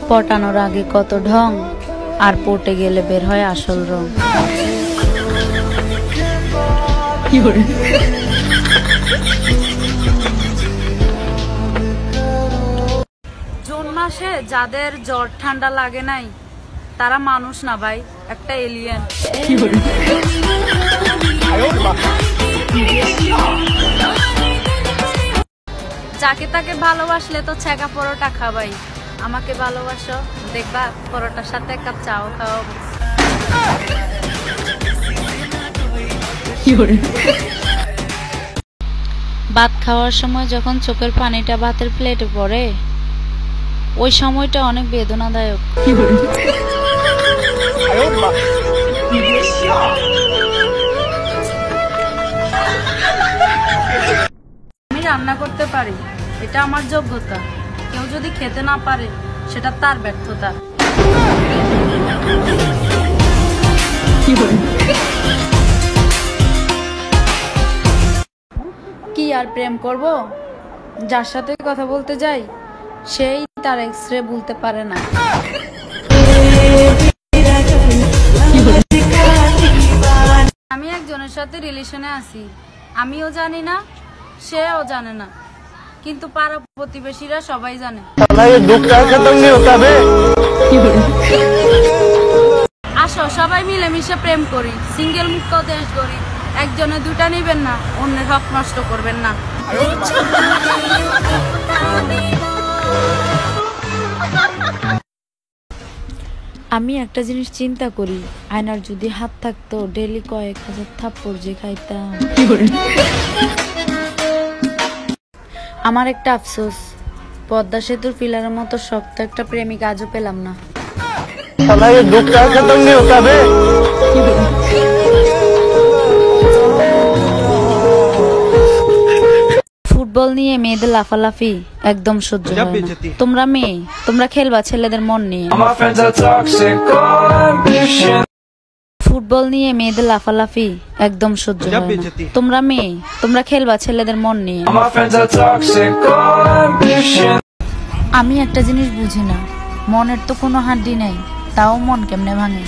পটানোর আগে কত ঢং, আর পটে গেলে বের হয় আসল রং। জুন মাসে যাদের জ্বর ঠান্ডা লাগে নাই তারা মানুষ না ভাই, একটা এলিয়েন। যাকে তাকে ভালোবাসলে তো ছেঁকা পরোটা খাবাই, আমাকে ভালোবাসো, দেখবা পরোটার সাথে এক কাপ চাও খাওয়াবো। ভাত খাওয়ার সময় যখন চোখের পানিটা ভাতের প্লেটে পড়ে, ওই সময়টা অনেক বেদনাদায়ক। আমি রান্না করতে পারি, এটা আমার যোগ্যতা। কেউ যদি খেতে না পারে সেটা তার ব্যর্থতা। কি আর প্রেম করব? যার সাথে কথা বলতে যাই সেই তার এক্সরে বলতে পারে না। আমি একজনের সাথে রিলেশনে আছি, আমিও জানি না, সেও জানে না, কিন্তু পাড়া প্রতিবেশীরা সবাই জানে। আসো সবাই মিলেমিশে প্রেম করি, সিঙ্গেল মুক্ত দেশ গড়ি। একজনে দুটা নিবেন না, অন্যের হক নষ্ট করবেন না। আমি একটা জিনিস চিন্তা করি, আয়নার যদি হাত থাকতো ডেলি কয়েক হাজার থাপ্পড় যে খাইতাম। আমার একটা আফসোস, পদ্মা সেতুর পিলারের মতো শক্ত একটা প্রেমিক আজও পেলাম না। ফুটবল নিয়ে মেয়েদের লাফালাফি একদম সহ্য হয় না। তোমরা মেয়ে, তোমরা খেলবা ছেলেদের মন নিয়ে। ফুটবল নিয়ে মেয়েদের লাফালাফি একদম সহ্য হয় না। তোমরা মেয়ে, তোমরা খেলবা ছেলেদের মন নিয়ে। আমি একটা জিনিস বুঝি না, মনের তো কোনো হাড্ডি নেই, তাও মন কেমনে ভাঙে।